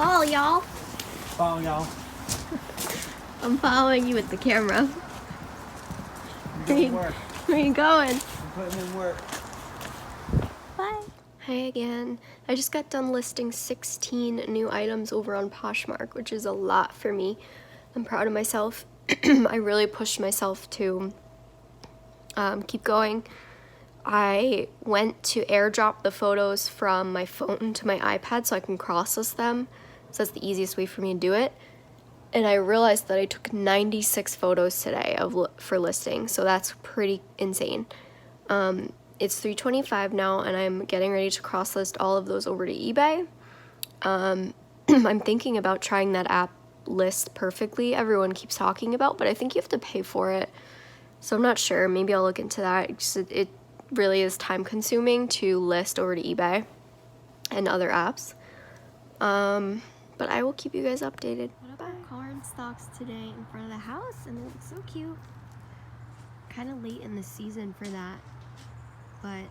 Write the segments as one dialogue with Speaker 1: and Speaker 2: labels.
Speaker 1: Follow y'all.
Speaker 2: Follow y'all.
Speaker 1: I'm following you with the camera.
Speaker 2: I'm doing work.
Speaker 1: Where you going?
Speaker 2: I'm putting in work.
Speaker 1: Bye. Hi again. I just got done listing 16 new items over on Poshmark, which is a lot for me. I'm proud of myself. I really pushed myself to keep going. I went to airdrop the photos from my phone to my iPad so I can cross-list them. So that's the easiest way for me to do it. And I realized that I took 96 photos today for listing, so that's pretty insane. It's 3:25 now, and I'm getting ready to cross-list all of those over to eBay. I'm thinking about trying that app List Perfectly everyone keeps talking about, but I think you have to pay for it. So I'm not sure. Maybe I'll look into that. It really is time-consuming to list over to eBay and other apps. But I will keep you guys updated. What about corn stalks today in front of the house? And it looks so cute. Kind of late in the season for that, but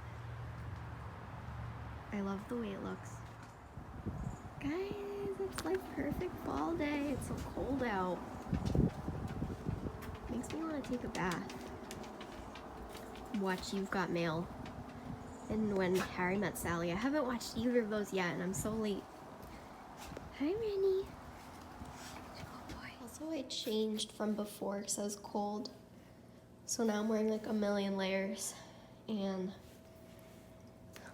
Speaker 1: I love the way it looks. Guys, it's like perfect fall day. It's so cold out. Makes me want to take a bath. Watch You've Got Mail and When Harry Met Sally. I haven't watched either of those yet, and I'm so late. Hi, Rennie. Oh boy. Also, I changed from before because I was cold. So now I'm wearing like a million layers. And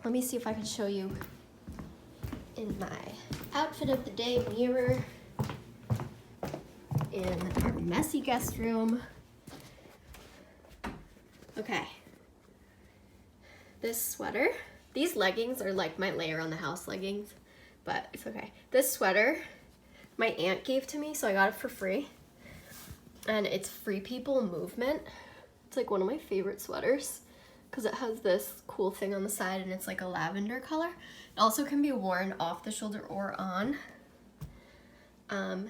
Speaker 1: let me see if I can show you in my outfit of the day mirror in our messy guest room. Okay. This sweater, these leggings are like my layer on the house leggings, but it's okay. This sweater, my aunt gave to me, so I got it for free. And it's Free People Movement. It's like one of my favorite sweaters because it has this cool thing on the side and it's like a lavender color. It also can be worn off the shoulder or on. And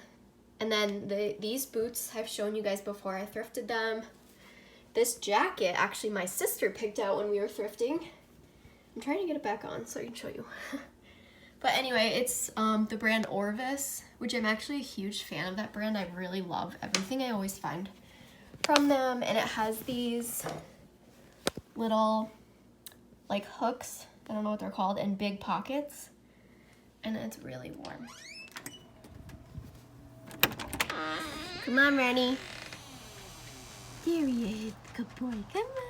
Speaker 1: then these boots I've shown you guys before. I thrifted them. This jacket, actually my sister picked out when we were thrifting. I'm trying to get it back on so I can show you. But anyway, it's the brand Orvis, which I'm actually a huge fan of that brand. I really love everything I always find from them. And it has these little like hooks, I don't know what they're called, and big pockets. And it's really warm. Come on, Rennie. There he is, good boy, come on.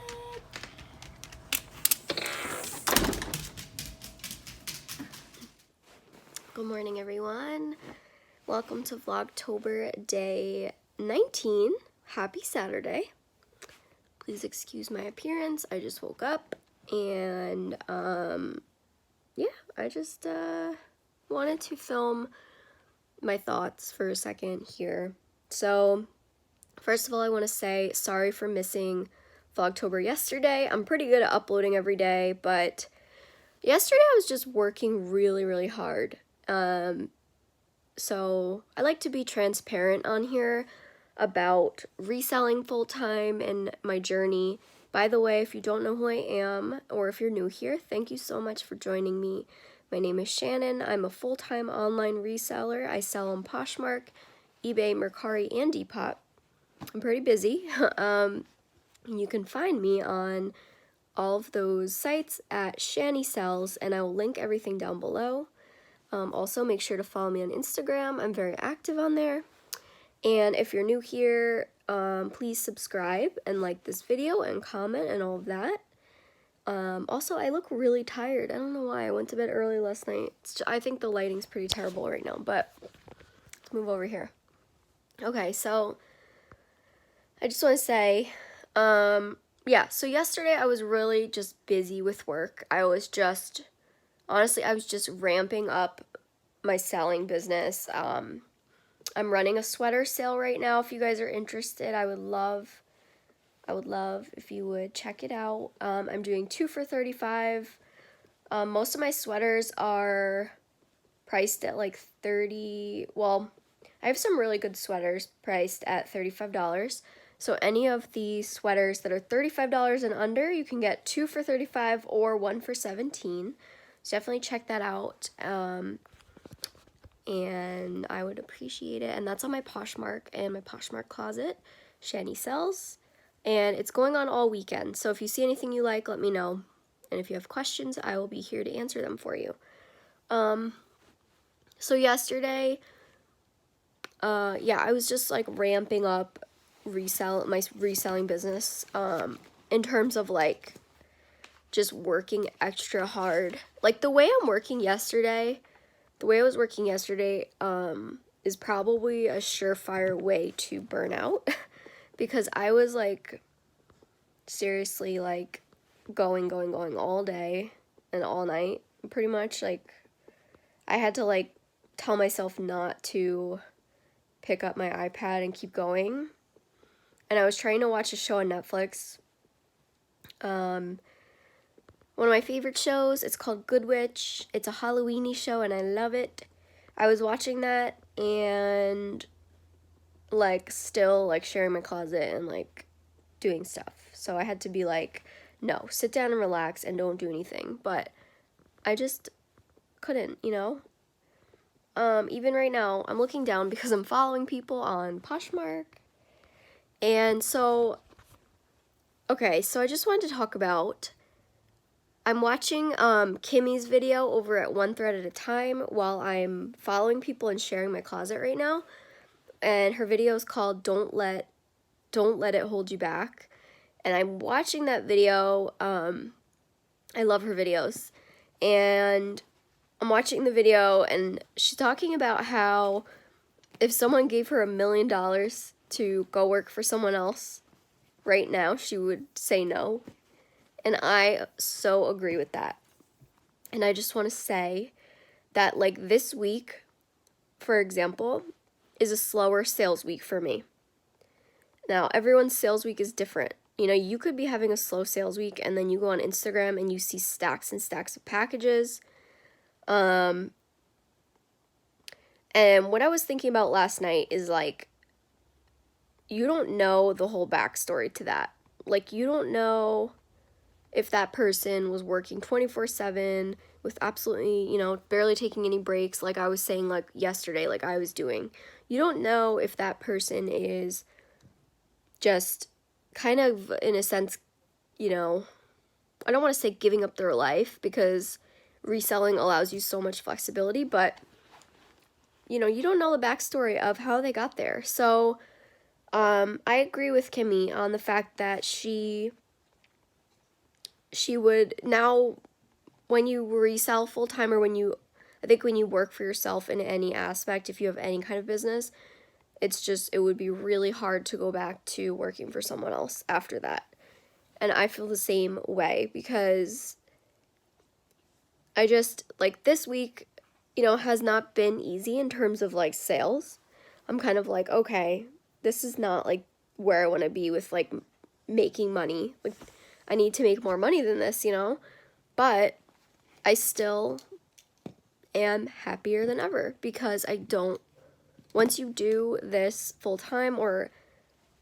Speaker 1: Good morning, everyone. Welcome to Vlogtober day 19. Happy Saturday. Please excuse my appearance. I just woke up and yeah, I just wanted to film my thoughts for a second here. So first of all, I want to say sorry for missing Vlogtober yesterday. I'm pretty good at uploading every day, but yesterday I was just working really hard. So I like to be transparent on here about reselling full-time and my journey. By the way, if you don't know who I am, or if you're new here, thank you so much for joining me. My name is Shannon. I'm a full-time online reseller. I sell on Poshmark, eBay, Mercari, and Depop. I'm pretty busy. You can find me on all of those sites at Shani Sells, and I will link everything down below. Also, make sure to follow me on Instagram. I'm very active on there. And if you're new here, please subscribe and like this video and comment and all of that. Also, I look really tired. I don't know why. I went to bed early last night. I think the lighting's pretty terrible right now, but let's move over here. Okay, so I just want to say, yeah, so yesterday I was really just busy with work. Honestly, I was just ramping up my selling business. I'm running a sweater sale right now. If you guys are interested, I would love if you would check it out. I'm doing 2 for $35. Most of my sweaters are priced at like $30. Well, I have some really good sweaters priced at $35. So any of the sweaters that are $35 and under, you can get 2 for $35 or 1 for $17. So definitely check that out. and I would appreciate it. And that's on my Poshmark and my Poshmark closet, Shani sells. And it's going on all weekend. So if you see anything you like, let me know. And if you have questions, I will be here to answer them for you. So yesterday, I was just like ramping up my reselling business, in terms of like just working extra hard. Like the way I was working yesterday, is probably a surefire way to burn out because I was like seriously like going all day and all night pretty much. Like I had to like tell myself not to pick up my iPad and keep going. And I was trying to watch a show on Netflix. One of my favorite shows, it's called Good Witch. It's a Halloween-y show and I love it. I was watching that and like still like sharing my closet and like doing stuff. So I had to be like, no, sit down and relax and don't do anything. But I just couldn't, you know? Even right now, I'm looking down because I'm following people on Poshmark. And so, okay, so I just wanted to talk about, I'm watching Kimmy's video over at One Thread at a Time while I'm following people and sharing my closet right now. And her video is called Don't Let It Hold You Back. And I'm watching that video. I love her videos. And I'm watching the video and she's talking about how if someone gave her $1 million to go work for someone else right now, she would say no. And I so agree with that. And I just want to say that like this week, for example, is a slower sales week for me. Now, everyone's sales week is different. You know, you could be having a slow sales week and then you go on Instagram and you see stacks and stacks of packages. And what I was thinking about last night is like, you don't know the whole backstory to that. Like, you don't know if that person was working 24/7 with absolutely, you know, barely taking any breaks, like I was saying, like yesterday, like I was doing. You don't know if that person is just kind of, in a sense, you know, I don't want to say giving up their life because reselling allows you so much flexibility, but, you know, you don't know the backstory of how they got there. So, I agree with Kimmy on the fact that she would now, when you resell full-time or I think when you work for yourself in any aspect, if you have any kind of business, it would be really hard to go back to working for someone else after that. And I feel the same way because I just, like, this week, you know, has not been easy in terms of, like, sales. I'm kind of like, okay, this is not, like, where I want to be with, like, making money. Like, I need to make more money than this, you know? But I still am happier than ever because once you do this full-time or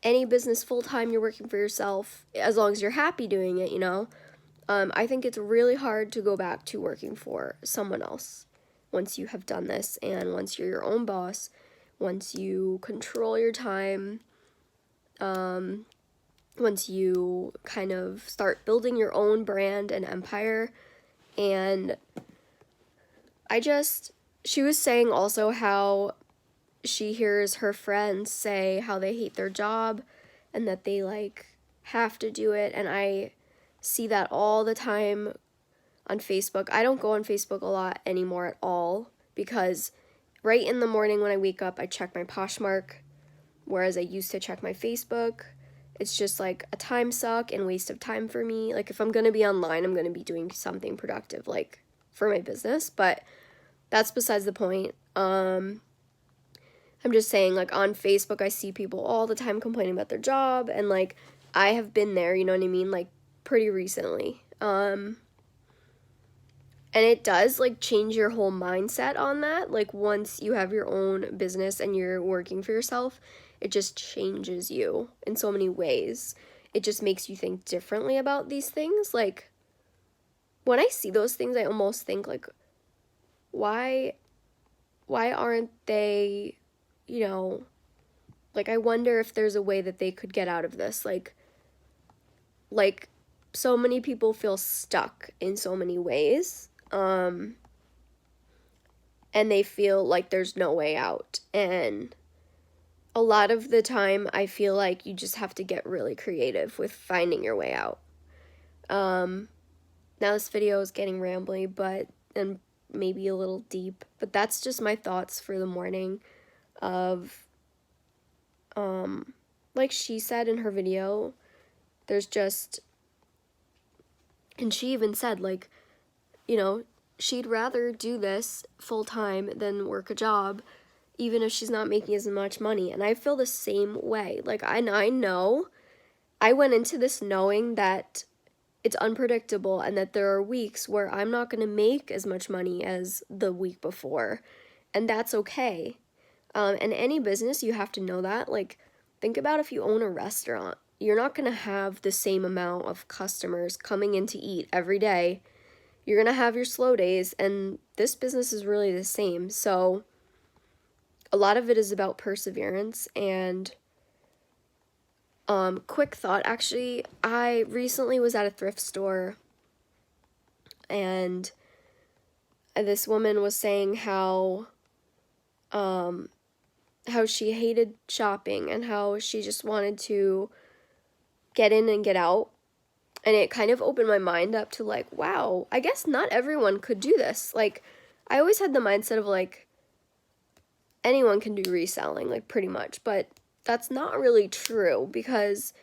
Speaker 1: any business full-time, you're working for yourself, as long as you're happy doing it, you know, I think it's really hard to go back to working for someone else once you have done this and once you're your own boss, once you control your time, once you kind of start building your own brand and empire. And she was saying also how she hears her friends say how they hate their job and that they like have to do it, and I see that all the time on Facebook. I don't go on Facebook a lot anymore at all because right in the morning when I wake up, I check my Poshmark, whereas I used to check my Facebook. It's just like a time suck and waste of time for me. Like if I'm going to be online, I'm going to be doing something productive like for my business, but that's besides the point. I'm just saying, like, on Facebook, I see people all the time complaining about their job, and, like, I have been there, you know what I mean, like, pretty recently. And it does, like, change your whole mindset on that. Like, once you have your own business and you're working for yourself, it just changes you in so many ways. It just makes you think differently about these things. Like, when I see those things, I almost think, like, why why aren't they, like, I wonder if there's a way that they could get out of this. Like so many people feel stuck in so many ways. And they feel like there's no way out. And a lot of the time, I feel like you just have to get really creative with finding your way out. Now this video is getting rambly, and maybe a little deep, but that's just my thoughts for the morning of, like she said in her video, there's just, and she even said, like, she'd rather do this full time than work a job, even if she's not making as much money. And I feel the same way. Like, I know I went into this knowing that it's unpredictable and that there are weeks where I'm not going to make as much money as the week before. And that's okay. And any business, you have to know that. Like, think about if you own a restaurant. You're not going to have the same amount of customers coming in to eat every day. You're going to have your slow days, and this business is really the same. So a lot of it is about perseverance. And quick thought, actually, I recently was at a thrift store, and this woman was saying how she hated shopping and how she just wanted to get in and get out. And it kind of opened my mind up to, like, wow, I guess not everyone could do this. Like, I always had the mindset of, like, anyone can do reselling, like, pretty much. But that's not really true, because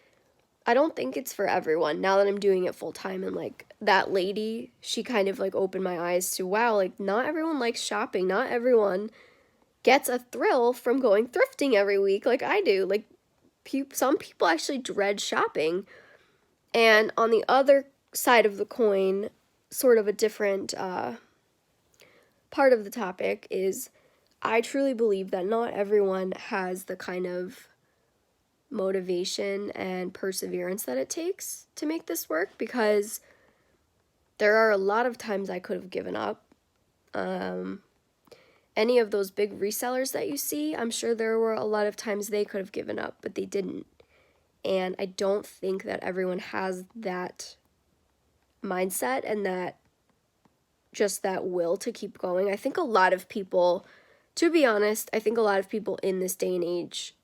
Speaker 1: I don't think it's for everyone now that I'm doing it full time. And, like, that lady, she kind of, like, opened my eyes to, wow, like, not everyone likes shopping. Not everyone gets a thrill from going thrifting every week like I do. Like, some people actually dread shopping. And on the other side of the coin, sort of a different part of the topic, is I truly believe that not everyone has the kind of motivation and perseverance that it takes to make this work, because there are a lot of times I could have given up. Any of those big resellers that you see, I'm sure there were a lot of times they could have given up, but they didn't. And I don't think that everyone has that mindset and that will to keep going. I think a lot of people, to be honest, I think a lot of people in this day and age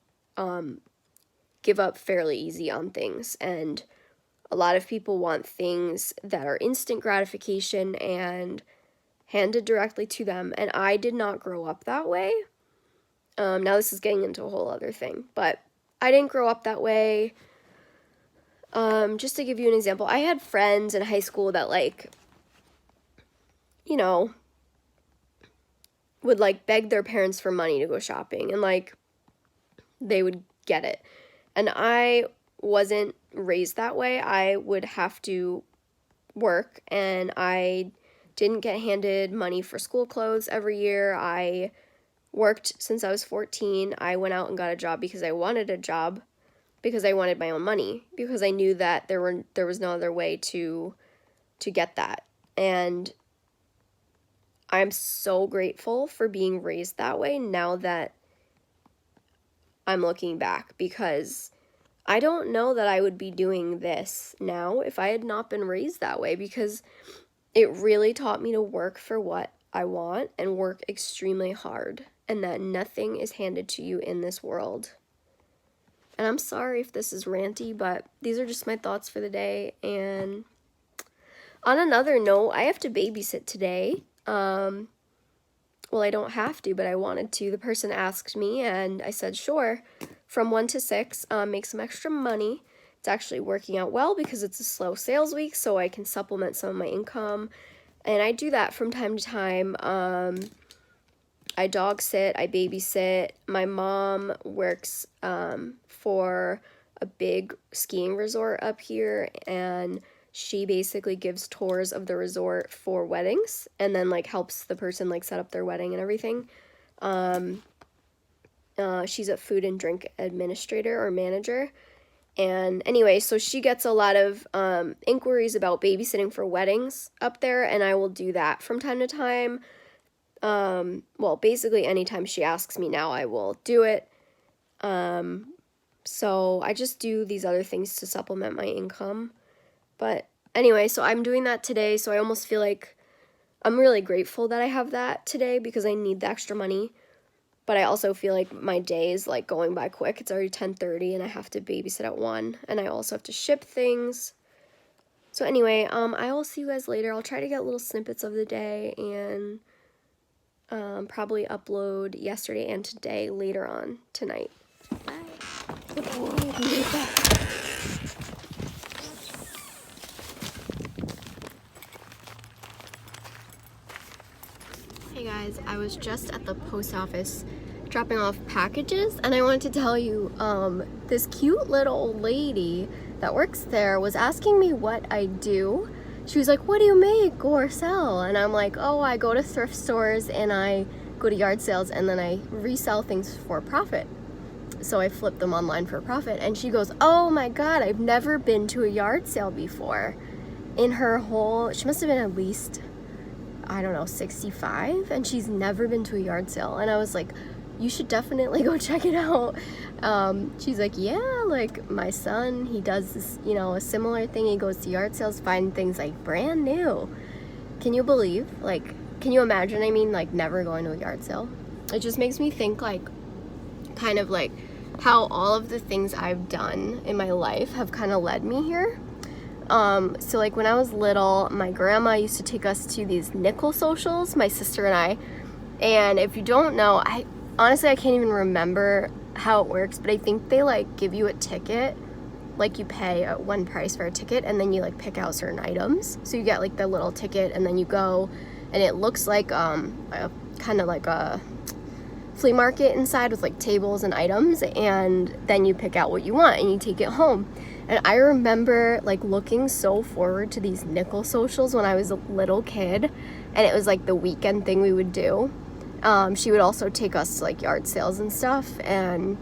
Speaker 1: give up fairly easy on things. And a lot of people want things that are instant gratification and handed directly to them. And I did not grow up that way. Now this is getting into a whole other thing, but I didn't grow up that way. Just to give you an example, I had friends in high school that, like, would, like, beg their parents for money to go shopping, and, like, they would get it. And I wasn't raised that way. I would have to work, and I didn't get handed money for school clothes every year. I worked since I was 14. I went out and got a job because I wanted a job, because I wanted my own money, because I knew that there was no other way to get that. And I'm so grateful for being raised that way now that I'm looking back, because I don't know that I would be doing this now if I had not been raised that way, because it really taught me to work for what I want and work extremely hard, and that nothing is handed to you in this world. And I'm sorry if this is ranty, but these are just my thoughts for the day. And on another note, I have to babysit today. Well, I don't have to, but I wanted to. The person asked me, and I said, sure, from 1 to 6, make some extra money. It's actually working out well because it's a slow sales week, so I can supplement some of my income. And I do that from time to time. I dog sit, I babysit. My mom works for a big skiing resort up here, and she basically gives tours of the resort for weddings, and then, like, helps the person, like, set up their wedding and everything. She's a food and drink administrator or manager. And anyway, so she gets a lot of inquiries about babysitting for weddings up there, and I will do that from time to time. Well, basically anytime she asks me now, I will do it. So I just do these other things to supplement my income. But anyway, so I'm doing that today, so I almost feel like I'm really grateful that I have that today because I need the extra money. But I also feel like my day is like going by quick. It's already 10:30 and I have to babysit at 1, and I also have to ship things. So anyway, I will see you guys later. I'll try to get little snippets of the day and probably upload yesterday and today later on tonight. Bye. Hey guys, I was just at the post office dropping off packages, and I wanted to tell you, this cute little old lady that works there was asking me what I do. She was like, what do you make or sell? And I'm like, oh, I go to thrift stores and I go to yard sales and then I resell things for profit. So I flip them online for a profit. And she goes, oh my God, I've never been to a yard sale before. In her whole, she must have been at least, I don't know, 65, and she's never been to a yard sale. And I was like, you should definitely go check it out. She's like, yeah, like my son, he does this, you know, a similar thing. He goes to yard sales, find things like brand new. Can you believe, like, can you imagine, I mean, like never going to a yard sale? It just makes me think like, kind of like how all of the things I've done in my life have kind of led me here. So like when I was little, my grandma used to take us to these nickel socials, my sister and I. And if you don't know, I can't even remember how it works, but I think they like give you a ticket, like you pay one price for a ticket, and then you like pick out certain items. So you get like the little ticket, and then you go, and it looks like kind of like a flea market inside with like tables and items, and then you pick out what you want and you take it home. And I remember like looking so forward to these nickel socials when I was a little kid, and it was like the weekend thing we would do. She would also take us to like yard sales and stuff, and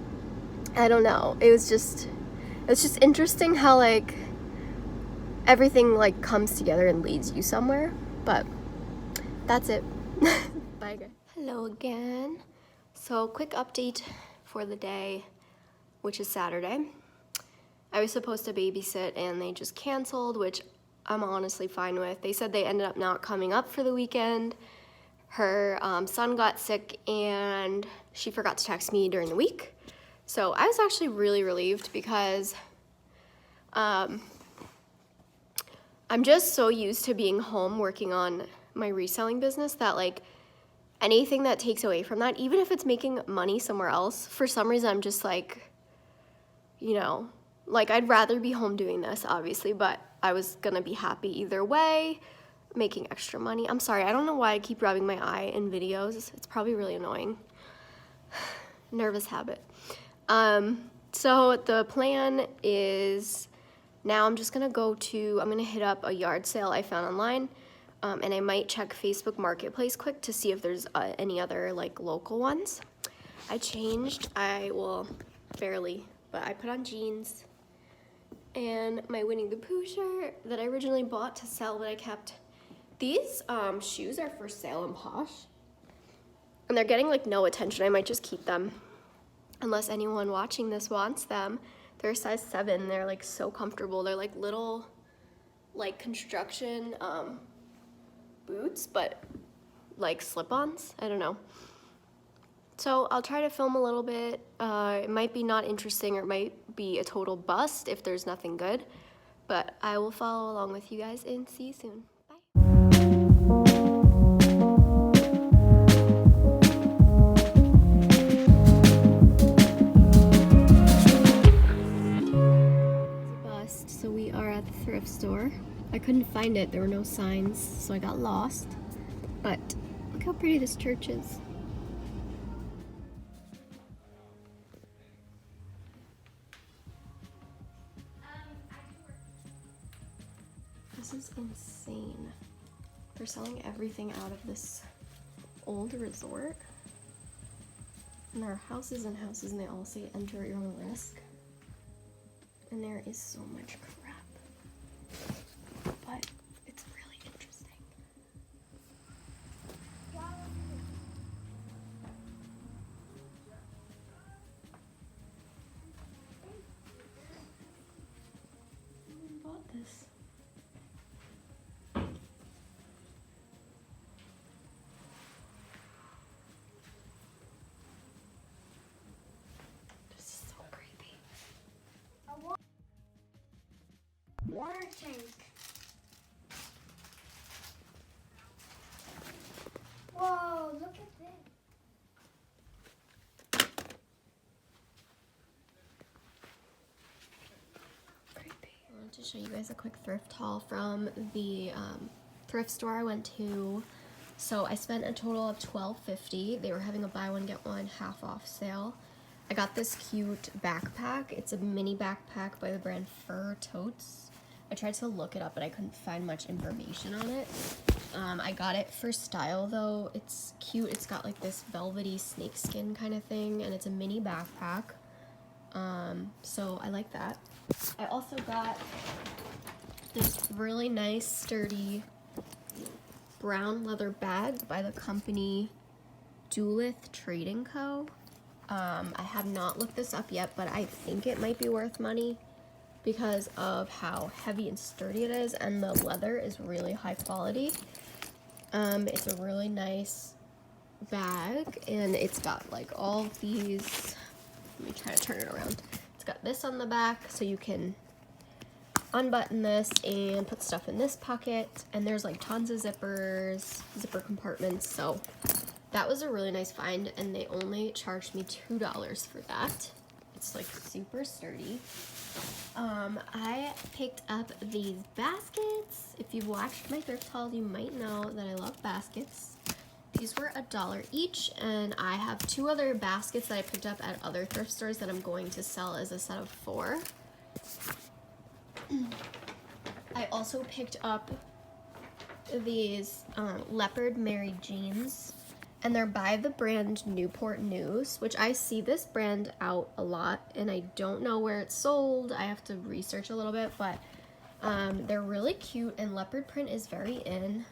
Speaker 1: I don't know, it's just interesting how like everything like comes together and leads you somewhere. But that's it. Bye guys. Hello again. So quick update for the day, which is Saturday. I was supposed to babysit and they just canceled, which I'm honestly fine with. They said they ended up not coming up for the weekend. Her son got sick and she forgot to text me during the week. So I was actually really relieved because I'm just so used to being home working on my reselling business that like anything that takes away from that, even if it's making money somewhere else, for some reason I'm just like, you know, like I'd rather be home doing this, obviously, but I was gonna be happy either way, making extra money. I'm sorry, I don't know why I keep rubbing my eye in videos. It's probably really annoying. Nervous habit. So the plan is now I'm just gonna I'm gonna hit up a yard sale I found online, and I might check Facebook Marketplace quick to see if there's any other like local ones. Barely, but I put on jeans and my Winnie the Pooh shirt that I originally bought to sell that I kept. These shoes are for sale in Posh, and they're getting like no attention. I might just keep them unless anyone watching this wants them. They're a size 7. They're like so comfortable. They're like little like construction boots, but like slip-ons. I don't know. So I'll try to film a little bit. It might be not interesting or it might be a total bust if there's nothing good, but I will follow along with you guys and see you soon. So we are at the thrift store. I couldn't find it, there were no signs, so I got lost. But look how pretty this church is. This is insane. They're selling everything out of this old resort. And there are houses and houses, and they all say enter at your own risk. And there is so much crap. But it's really interesting. this. This is so creepy.
Speaker 3: Water tank. Whoa, look at this.
Speaker 1: Creepy. I wanted to show you guys a quick thrift haul from the thrift store I went to. So I spent a total of $12.50. They were having a buy one get one half off sale. I got this cute backpack. It's a mini backpack by the brand Fur Totes. I tried to look it up, but I couldn't find much information on it. I got it for style though. It's cute. It's got like this velvety snakeskin kind of thing, and it's a mini backpack. So I like that. I also got this really nice, sturdy brown leather bag by the company Duluth Trading Co. I have not looked this up yet, but I think it might be worth money because of how heavy and sturdy it is, and the leather is really high quality. It's a really nice bag, and it's got like all these, let me try to turn it around. It's got this on the back, so you can unbutton this and put stuff in this pocket, and there's like tons of zippers, zipper compartments, so that was a really nice find, and they only charged me $2 for that. It's like super sturdy. I picked up these baskets. If you've watched my thrift hauls, you might know that I love baskets. These were $1 each, and I have 2 other baskets that I picked up at other thrift stores that I'm going to sell as a set of 4. I also picked up these leopard Mary jeans, and they're by the brand Newport News, which I see this brand out a lot, and I don't know where it's sold. I have to research a little bit, but they're really cute, and leopard print is very in.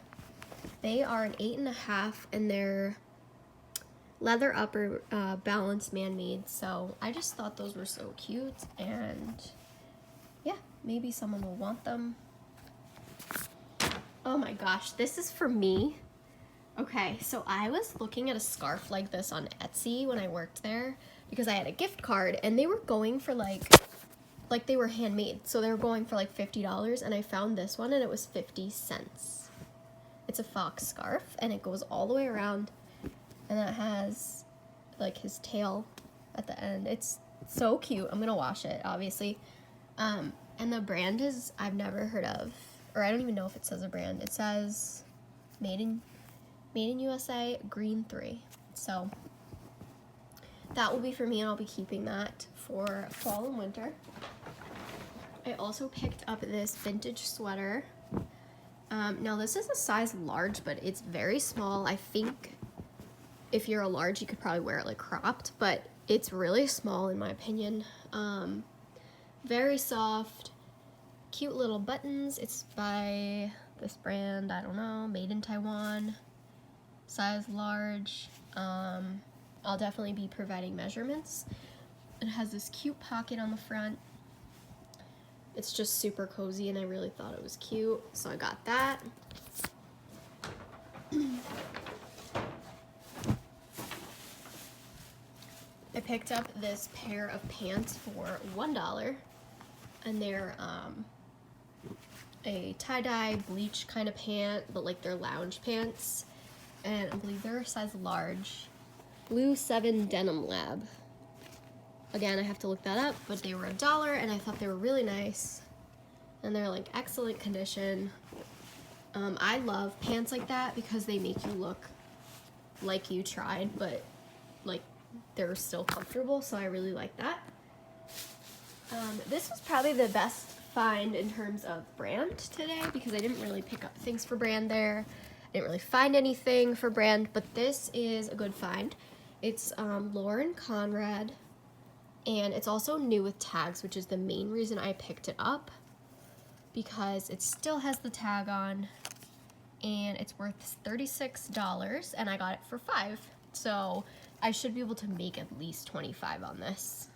Speaker 1: They are an 8.5, and they're leather upper, balanced man-made, so I just thought those were so cute, and yeah, maybe someone will want them. Oh my gosh, this is for me. Okay, so I was looking at a scarf like this on Etsy when I worked there because I had a gift card, and they were going for like they were handmade. So they were going for like $50, and I found this one and it was 50 cents. It's a fox scarf, and it goes all the way around, and it has like his tail at the end. It's so cute. I'm gonna wash it, obviously. And the brand is, I've never heard of, or I don't even know if it says a brand. It says Made in USA, green 3. So that will be for me, and I'll be keeping that for fall and winter. I also picked up this vintage sweater. Now this is a size large, but it's very small. I think if you're a large, you could probably wear it like cropped, but it's really small in my opinion. Very soft, cute little buttons. It's by this brand, I don't know, made in Taiwan. Size large. I'll definitely be providing measurements. It has this cute pocket on the front. It's just super cozy, and I really thought it was cute, so I got that. I picked up this pair of pants for $1, and they're a tie-dye bleach kind of pant, but like they're lounge pants. And I believe they're a size large. Blue 7 Denim Lab. Again, I have to look that up, but they were $1, and I thought they were really nice. And they're like excellent condition. I love pants like that because they make you look like you tried, but like they're still comfortable, so I really like that. This was probably the best find in terms of brand today because I didn't really pick up things for brand there. Didn't really find anything for brand, but this is a good find. It's Lauren Conrad, and it's also new with tags, which is the main reason I picked it up because it still has the tag on, and it's worth $36, and I got it for $5, so I should be able to make at least $25 on this.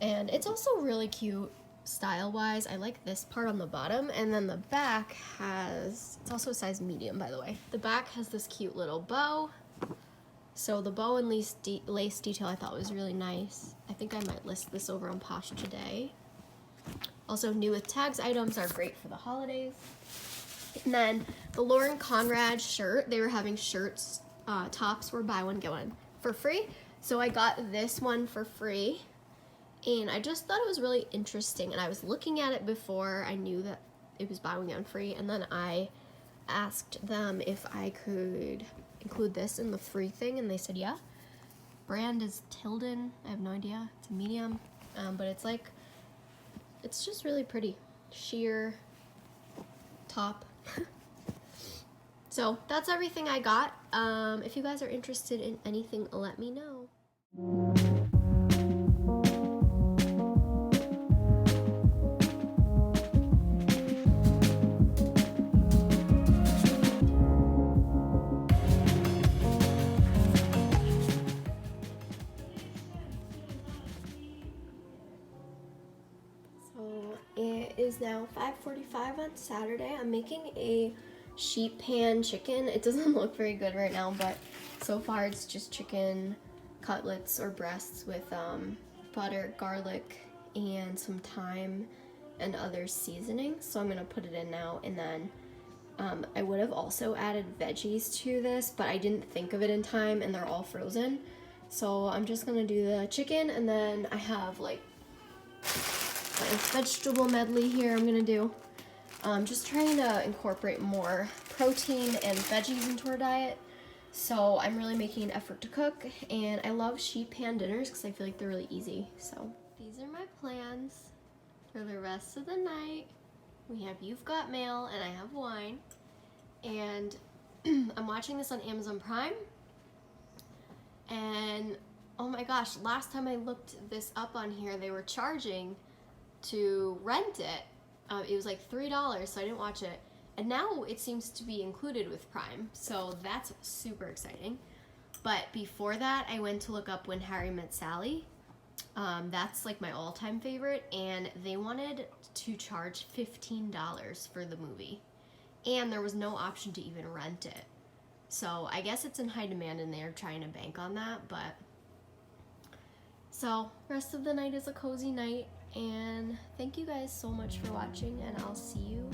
Speaker 1: And it's also really cute. style-wise, I like this part on the bottom, and then the back has, it's also a size medium, by the way. The back has this cute little bow. So the bow and lace detail I thought was really nice. I think I might list this over on Posh today. Also, new with tags items are great for the holidays. And then the Lauren Conrad shirt, they were having shirts, tops were buy one, get one for free. So I got this one for free. And I just thought it was really interesting, and I was looking at it before I knew that it was buy one get one free, and then I asked them if I could include this in the free thing, and they said yeah. Brand is Tilden, I have no idea, it's a medium, but it's just really pretty. Sheer top. So that's everything I got. If you guys are interested in anything, let me know. It is now 5:45 on Saturday. I'm making a sheet pan chicken. It doesn't look very good right now, but so far it's just chicken cutlets or breasts with butter, garlic, and some thyme and other seasonings. So I'm gonna put it in now, and then I would have also added veggies to this, but I didn't think of it in time, and they're all frozen. So I'm just gonna do the chicken, and then I have like a vegetable medley here I'm gonna do. Just trying to incorporate more protein and veggies into our diet. So I'm really making an effort to cook, and I love sheet pan dinners because I feel like they're really easy. So these are my plans for the rest of the night. We have You've Got Mail and I have wine, and I'm watching this on Amazon Prime. And oh my gosh, last time I looked this up on here, they were charging to rent it. It was like $3, so I didn't watch it. And now it seems to be included with Prime, so that's super exciting. But before that, I went to look up When Harry Met Sally. That's like my all-time favorite, and they wanted to charge $15 for the movie. And there was no option to even rent it. So I guess it's in high demand and they're trying to bank on that, but... So, rest of the night is a cozy night, and thank you guys so much for watching, and I'll see you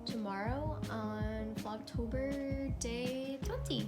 Speaker 1: tomorrow on Vlogtober day 20.